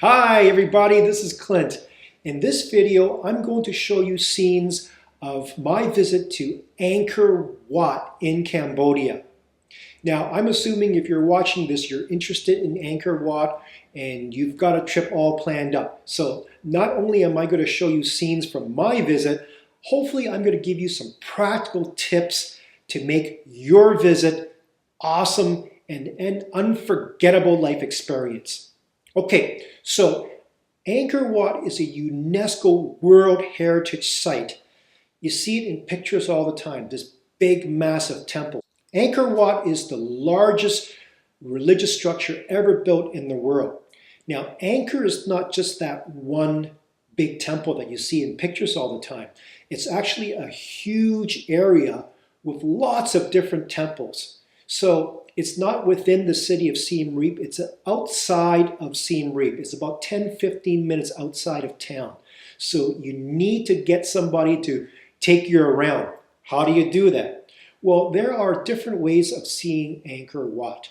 Hi everybody, this is Clint. In this video, I'm going to show you scenes of my visit to Angkor Wat in Cambodia. Now, I'm assuming if you're watching this, you're interested in Angkor Wat and you've got a trip all planned up. So not only am I going to show you scenes from my visit, hopefully I'm going to give you some practical tips to make your visit awesome and an unforgettable life experience. Okay, so Angkor Wat is a UNESCO World Heritage Site. You see it in pictures all the time, this big massive temple. Angkor Wat is the largest religious structure ever built in the world. Now, Angkor is not just that one big temple that you see in pictures all the time. It's actually a huge area with lots of different temples. So it's not within the city of Siem Reap, it's outside of Siem Reap. It's about 10-15 minutes outside of town. So you need to get somebody to take you around. How do you do that? Well, there are different ways of seeing Angkor Wat.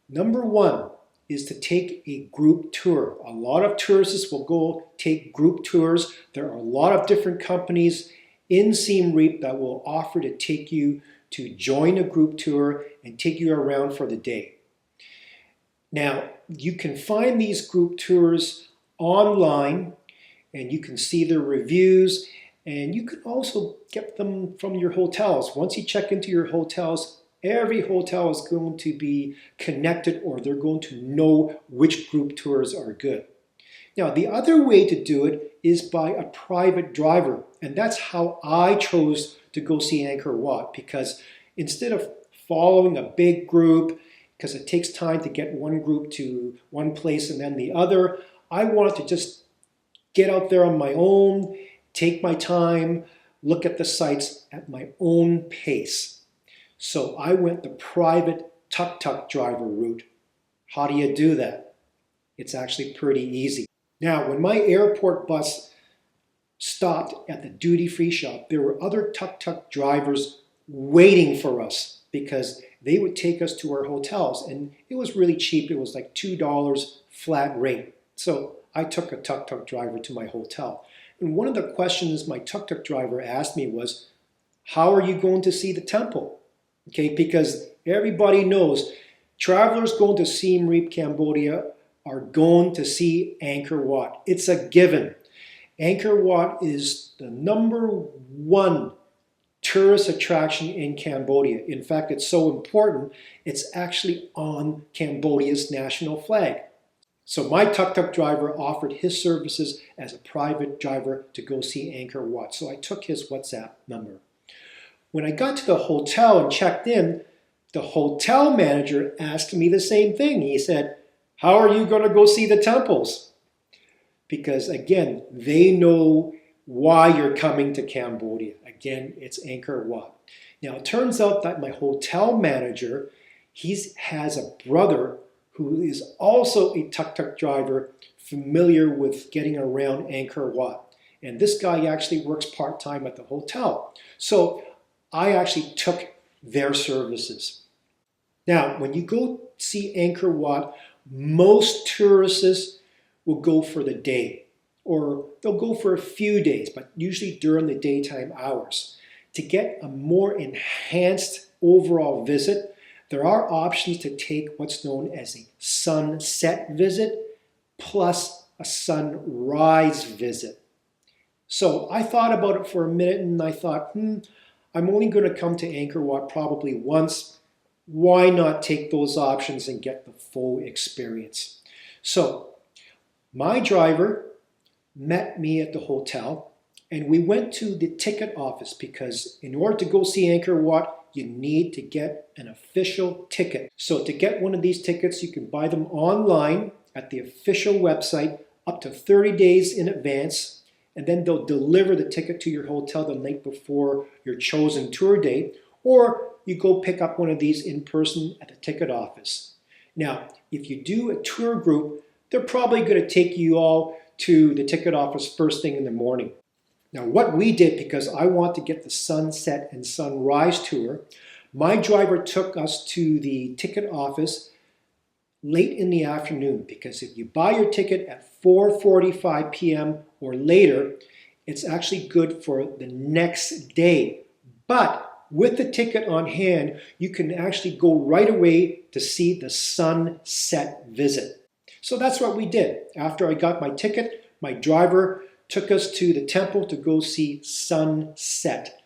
Number one is to take a group tour. A lot of tourists will go take group tours. There are a lot of different companies in Siem Reap that will offer to take you to join a group tour and take you around for the day. Now, you can find these group tours online and you can see their reviews, and you can also get them from your hotels. Once you check into your hotels, every hotel is going to be connected, or they're going to know which group tours are good. Now, the other way to do it is by a private driver, and that's how I chose to go see Angkor Wat, because instead of following a big group, because it takes time to get one group to one place and then the other, I wanted to just get out there on my own, take my time, look at the sites at my own pace. So I went the private tuk-tuk driver route. How do you do that? It's actually pretty easy. Now, when my airport bus stopped at the duty-free shop, there were other tuk-tuk drivers waiting for us because they would take us to our hotels, and it was really cheap. It was like $2 flat rate. So I took a tuk-tuk driver to my hotel. And one of the questions my tuk-tuk driver asked me was, how are you going to see the temple? Okay, because everybody knows travelers going to Siem Reap, Cambodia are going to see Angkor Wat. It's a given. Angkor Wat is the #1 tourist attraction in Cambodia. In fact, it's so important, it's actually on Cambodia's national flag. So my tuk-tuk driver offered his services as a private driver to go see Angkor Wat. So I took his WhatsApp number. When I got to the hotel and checked in, the hotel manager asked me the same thing. He said, how are you going to go see the temples? Because again, they know why you're coming to Cambodia. Again, it's Angkor Wat. Now, it turns out that my hotel manager, he has a brother who is also a tuk-tuk driver familiar with getting around Angkor Wat. And this guy actually works part-time at the hotel. So I actually took their services. Now, when you go see Angkor Wat, most tourists will go for the day, or they'll go for a few days, but usually during the daytime hours. To get a more enhanced overall visit, there are options to take what's known as a sunset visit plus a sunrise visit. So I thought about it for a minute and I thought, I'm only going to come to Angkor Wat probably once. Why not take those options and get the full experience? So my driver met me at the hotel and we went to the ticket office, because in order to go see Angkor Wat, you need to get an official ticket. So to get one of these tickets, you can buy them online at the official website up to 30 days in advance, and then they'll deliver the ticket to your hotel the night before your chosen tour date, or you go pick up one of these in person at the ticket office. Now, if you do a tour group, they're probably going to take you all to the ticket office first thing in the morning. Now, what we did, because I want to get the sunset and sunrise tour, my driver took us to the ticket office late in the afternoon, because if you buy your ticket at 4:45 p.m. or later, it's actually good for the next day. But with the ticket on hand, you can actually go right away to see the sunset visit. So that's what we did. After I got my ticket, my driver took us to the temple to go see sunset.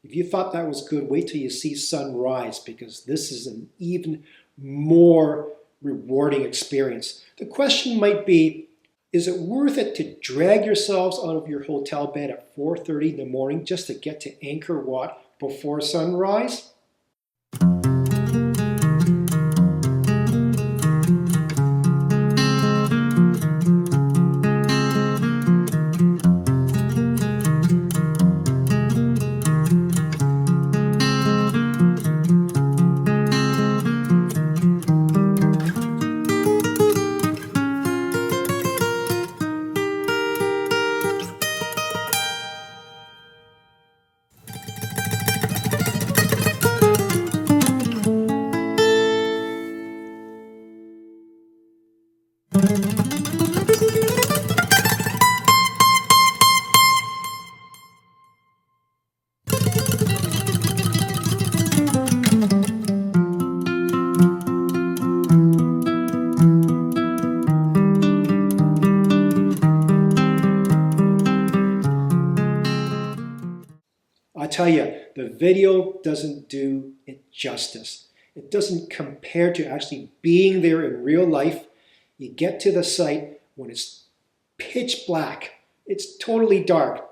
If you thought that was good, wait till you see sunrise, because this is an even more rewarding experience. The question might be, is it worth it to drag yourselves out of your hotel bed at 4:30 in the morning just to get to Angkor Wat before sunrise? I tell you, the video doesn't do it justice. It doesn't compare to actually being there in real life. You get to the site when it's pitch black. It's totally dark.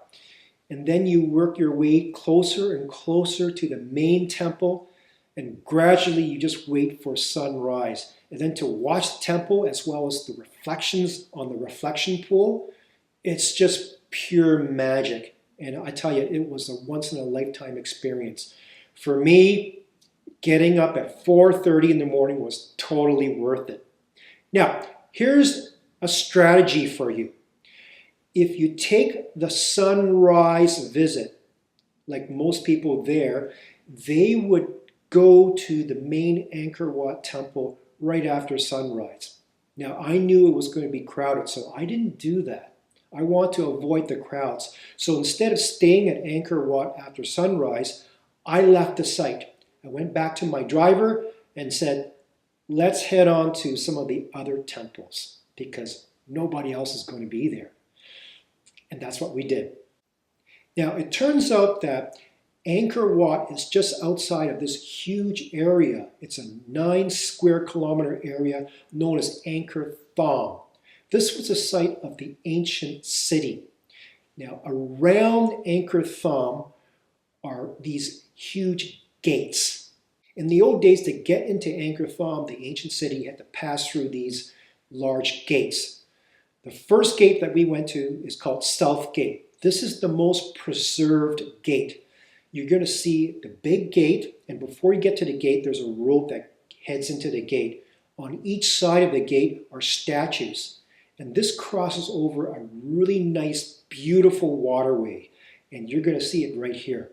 And then you work your way closer and closer to the main temple, and gradually you just wait for sunrise. And then to watch the temple as well as the reflections on the reflection pool, it's just pure magic. And I tell you, it was a once-in-a-lifetime experience. For me, getting up at 4:30 in the morning was totally worth it. Now, here's a strategy for you. If you take the sunrise visit, like most people there, they would go to the main Angkor Wat temple right after sunrise. Now, I knew it was going to be crowded, so I didn't do that. I want to avoid the crowds. So instead of staying at Angkor Wat after sunrise, I left the site. I went back to my driver and said, let's head on to some of the other temples because nobody else is going to be there. And that's what we did. Now, it turns out that Angkor Wat is just outside of this huge area. It's a 9 square kilometer area known as Angkor Thom. This was the site of the ancient city. Now, around Angkor Thom are these huge gates. In the old days, to get into Angkor Thom, the ancient city, you had to pass through these large gates. The first gate that we went to is called South Gate. This is the most preserved gate. You're going to see the big gate, and before you get to the gate, there's a road that heads into the gate. On each side of the gate are statues. And this crosses over a really nice, beautiful waterway. And you're going to see it right here.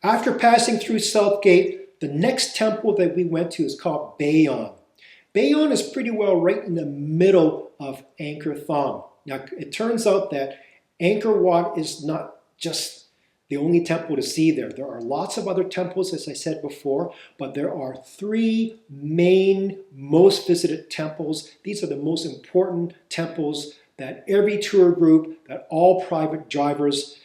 After passing through South Gate, the next temple that we went to is called Bayon. Bayon is pretty well right in the middle of Angkor Thom. Now, it turns out that Angkor Wat is not just the only temple to see there. There are lots of other temples, as I said before, but there are 3 main, most visited temples. These are the most important temples that every tour group, that all private drivers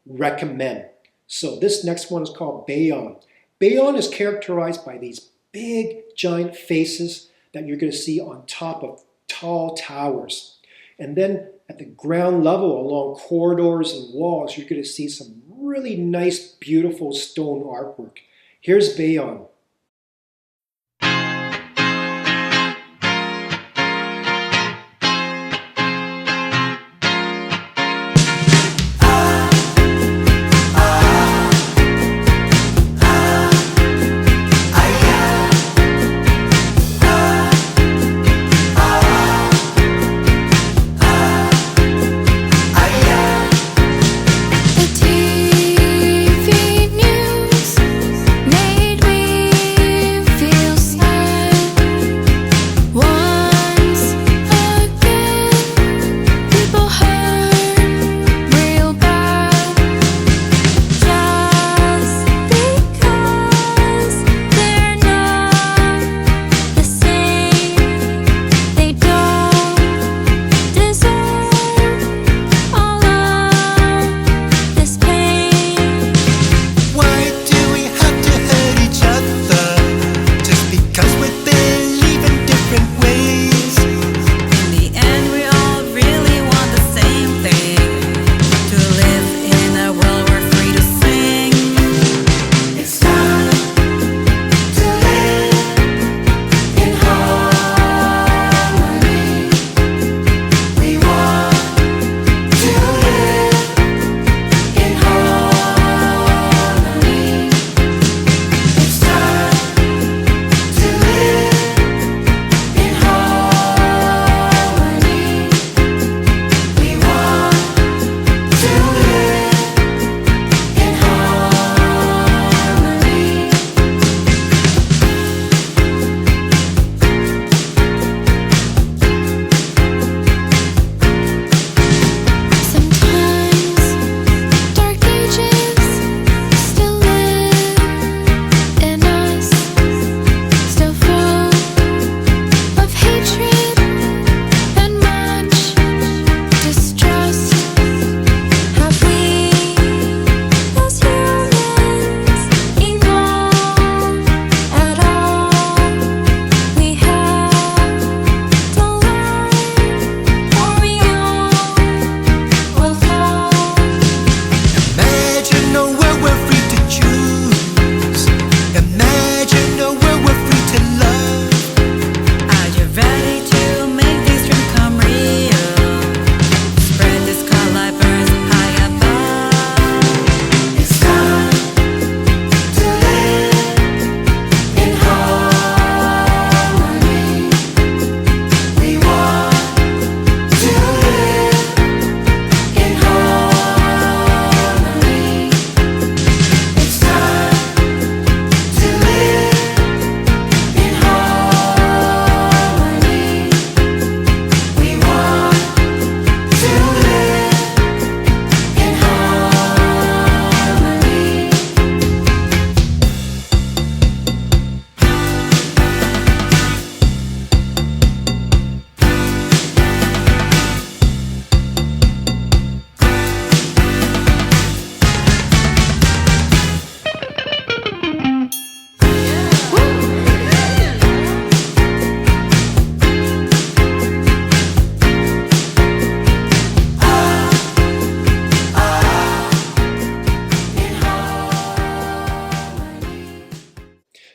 recommend. So this next one is called Bayon. Bayon is characterized by these big, giant faces that you're going to see on top of tall towers. And then at the ground level, along corridors and walls, you're going to see some really nice, beautiful stone artwork. Here's Bayon.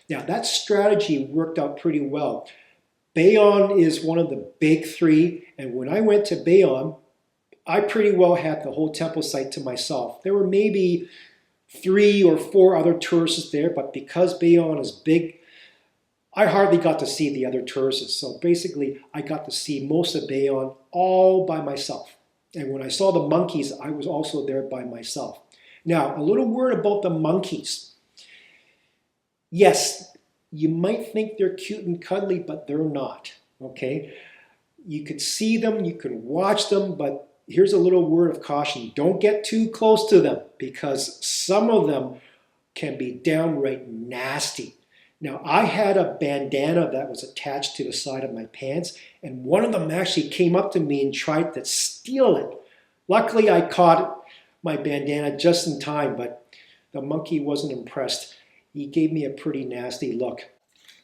Now that strategy worked out pretty well. Bayon is one of the big 3, and when I went to Bayon, I pretty well had the whole temple site to myself. There were maybe 3 or 4 other tourists there, but because Bayon is big, I hardly got to see the other tourists. So basically, I got to see most of Bayon all by myself. And when I saw the monkeys, I was also there by myself. Now, a little word about the monkeys. Yes, you might think they're cute and cuddly, but they're not, okay? You could see them, you can watch them, but here's a little word of caution. Don't get too close to them because some of them can be downright nasty. Now, I had a bandana that was attached to the side of my pants, and one of them actually came up to me and tried to steal it. Luckily, I caught my bandana just in time, but the monkey wasn't impressed. He gave me a pretty nasty look.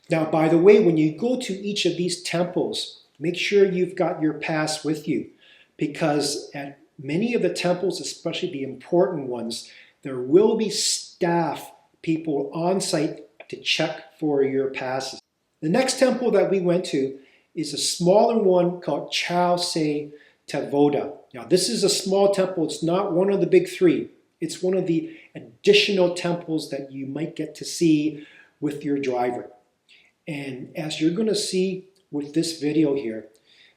Now, by the way, when you go to each of these temples, make sure you've got your pass with you, because at many of the temples, especially the important ones, there will be staff people on site to check for your passes. The next temple that we went to is a smaller one called Chao Se Tavoda. Now, this is a small temple. It's not one of the big three. It's one of the additional temples that you might get to see with your driver. And as you're going to see with this video here,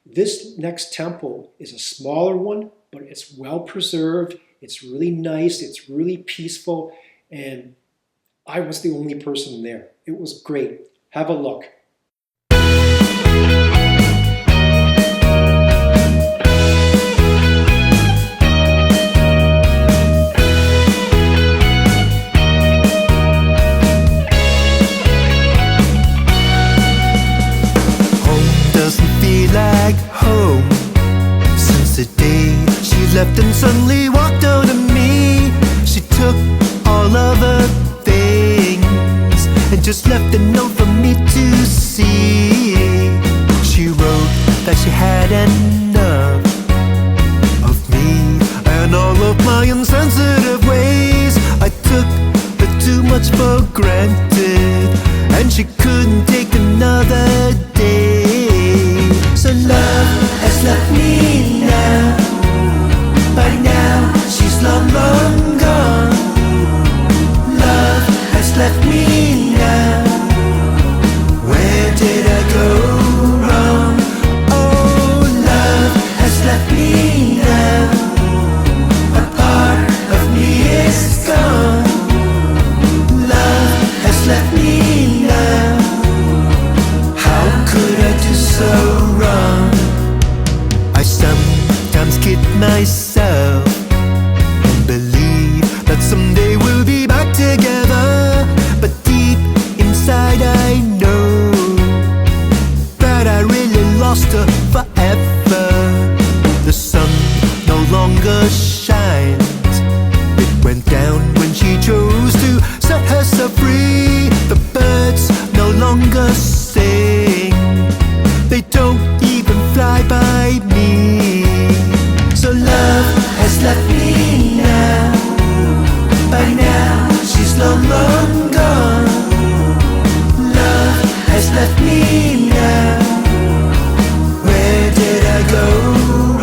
this next temple is a smaller one, but it's well preserved. It's really nice. It's really peaceful. And I was the only person there. It was great. Have a look. Like home since the day she left and suddenly walked out of me. She took all of her things and just left a note for me to see. She wrote that she had enough of me and all of my insensitive ways. I took her too much for granted and she couldn't take another day. So love has left me now. By now she's long, long gone. Love has left me now. Where did I go wrong? Oh, love has left me now. A part of me is gone. Love has left me now. How could I do so wrong? I sometimes kid myself and believe that someday we'll be back together. But deep inside I know that I really lost her forever. The sun no longer shines. It went down when she chose to set herself free. The birds no longer sing. They don't even fly by me. So love has left me now. By now she's long, long gone. Love has left me now. Where did I go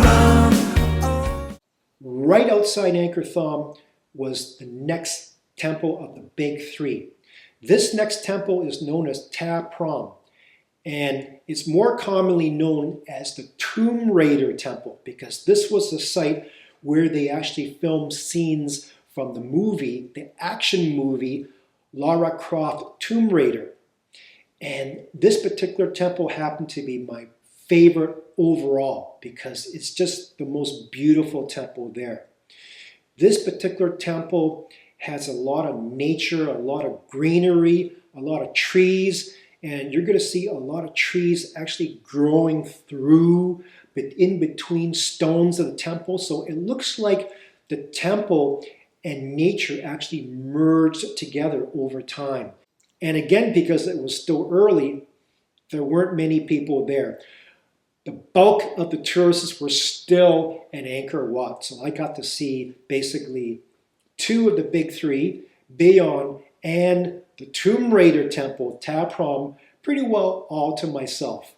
wrong? Right outside Angkor Thom was the next temple of the big three. This next temple is known as Ta Prohm. And it's more commonly known as the Tomb Raider Temple because this was the site where they actually filmed scenes from the movie, the action movie, Lara Croft Tomb Raider. And this particular temple happened to be my favorite overall because it's just the most beautiful temple there. This particular temple has a lot of nature, a lot of greenery, a lot of trees, and you're going to see a lot of trees actually growing through, but in between stones of the temple. So it looks like the temple and nature actually merged together over time. And again, because it was still early, there weren't many people there. The bulk of the tourists were still in Angkor Wat. So I got to see basically two of the big three, Bayon and the Tomb Raider Temple, Ta Prohm, pretty well all to myself.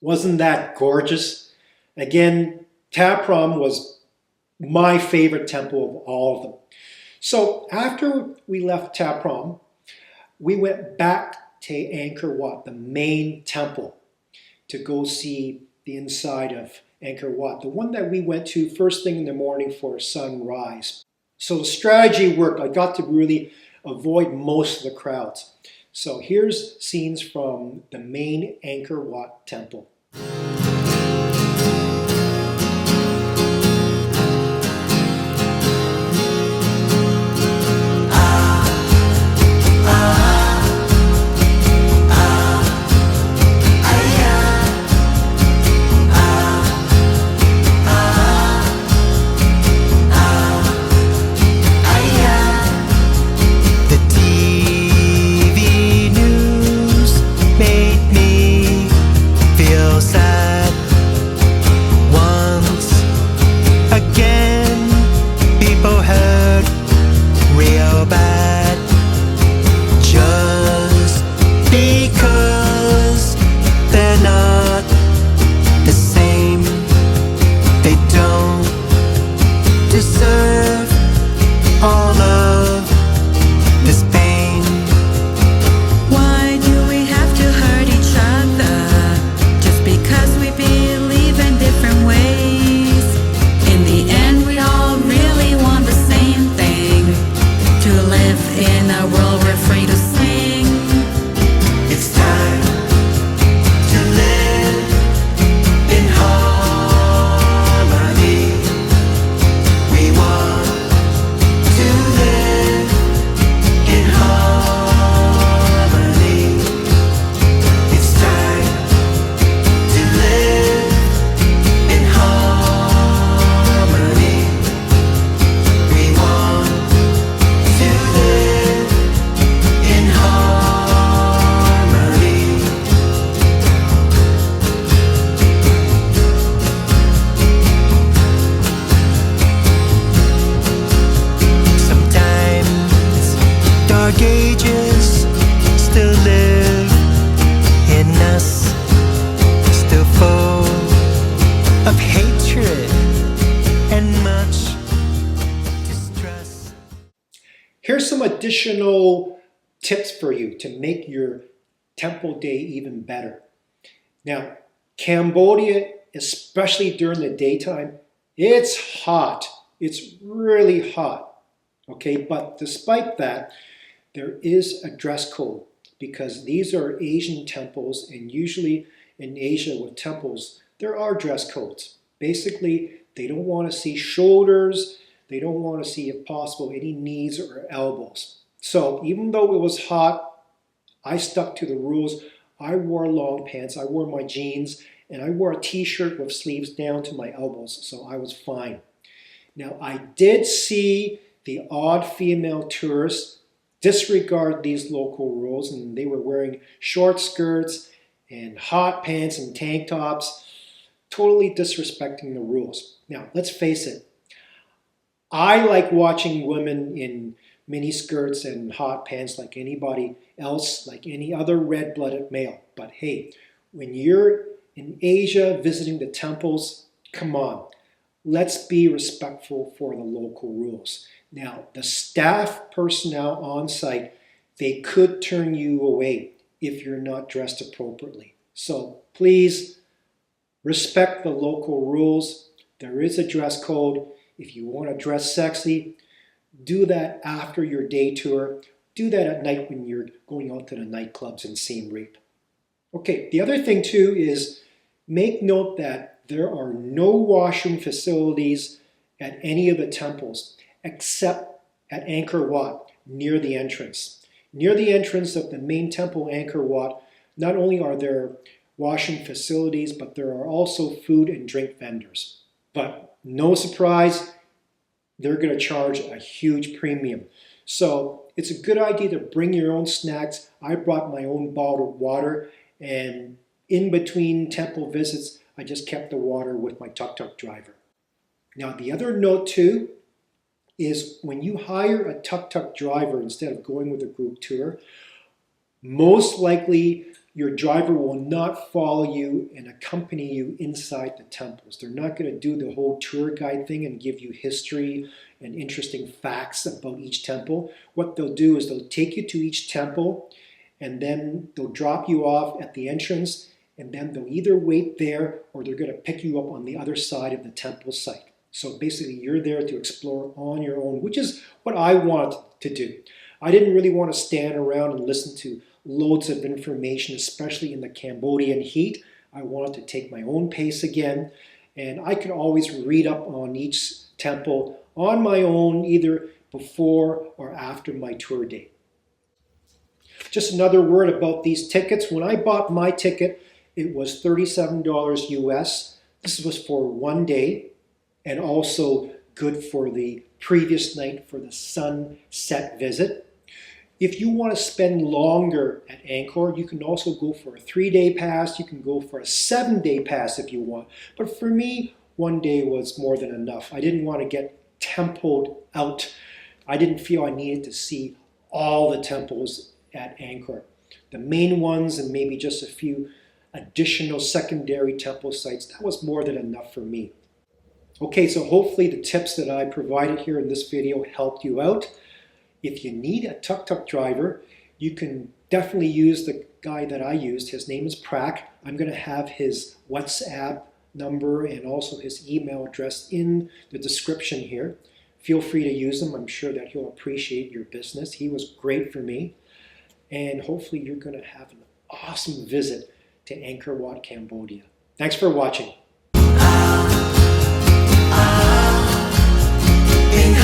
Wasn't that gorgeous? Again, Taprom was my favorite temple of all of them. So after we left Taprom, we went back to Angkor Wat, the main temple, to go see the inside of Angkor Wat, the one that we went to first thing in the morning for sunrise. So the strategy worked. I got to really avoid most of the crowds. So here's scenes from the main Angkor Wat temple. Here's some additional tips for you to make your temple day even better. Now, Cambodia, especially during the daytime, it's hot. It's really hot. Okay, but despite that, there is a dress code because these are Asian temples, and usually in Asia with temples, there are dress codes. Basically, they don't want to see shoulders. They don't want to see, if possible, any knees or elbows. So even though it was hot, I stuck to the rules. I wore long pants, I wore my jeans, and I wore a t-shirt with sleeves down to my elbows, so I was fine. Now, I did see the odd female tourists disregard these local rules, and they were wearing short skirts and hot pants and tank tops, totally disrespecting the rules. Now, let's face it. I like watching women in mini skirts and hot pants like anybody else, like any other red-blooded male. But hey, when you're in Asia visiting the temples, come on, let's be respectful for the local rules. Now, the staff personnel on site, they could turn you away if you're not dressed appropriately. So please respect the local rules. There is a dress code. If you want to dress sexy, do that after your day tour. Do that at night when you're going out to the nightclubs in Siem Reap. Okay, the other thing too is make note that there are no washroom facilities at any of the temples except at Angkor Wat near the entrance. Near the entrance of the main temple, Angkor Wat, not only are there washroom facilities, but there are also food and drink vendors. But no surprise, they're going to charge a huge premium. So it's a good idea to bring your own snacks. I brought my own bottled water, and in between temple visits, I just kept the water with my tuk-tuk driver. Now, the other note too is when you hire a tuk-tuk driver instead of going with a group tour, most likely your driver will not follow you and accompany you inside the temples. They're not going to do the whole tour guide thing and give you history and interesting facts about each temple. What they'll do is they'll take you to each temple, and then they'll drop you off at the entrance, and then they'll either wait there or they're going to pick you up on the other side of the temple site. So basically you're there to explore on your own, which is what I wanted to do. I didn't really want to stand around and listen to loads of information, especially in the Cambodian heat. I wanted to take my own pace again, and I could always read up on each temple on my own, either before or after my tour date. Just another word about these tickets. When I bought my ticket, it was $37 US. This was for 1 day, and also good for the previous night for the sunset visit. If you want to spend longer at Angkor, you can also go for a 3-day pass. You can go for a 7-day pass if you want. But for me, 1 day was more than enough. I didn't want to get templed out. I didn't feel I needed to see all the temples at Angkor. The main ones and maybe just a few additional secondary temple sites, that was more than enough for me. Okay, so hopefully the tips that I provided here in this video helped you out. If you need a tuk-tuk driver, you can definitely use the guy that I used. His name is Prak. I'm going to have his WhatsApp number and also his email address in the description here. Feel free to use him. I'm sure that he'll appreciate your business. He was great for me. And hopefully you're going to have an awesome visit to Angkor Wat, Cambodia. Thanks for watching. In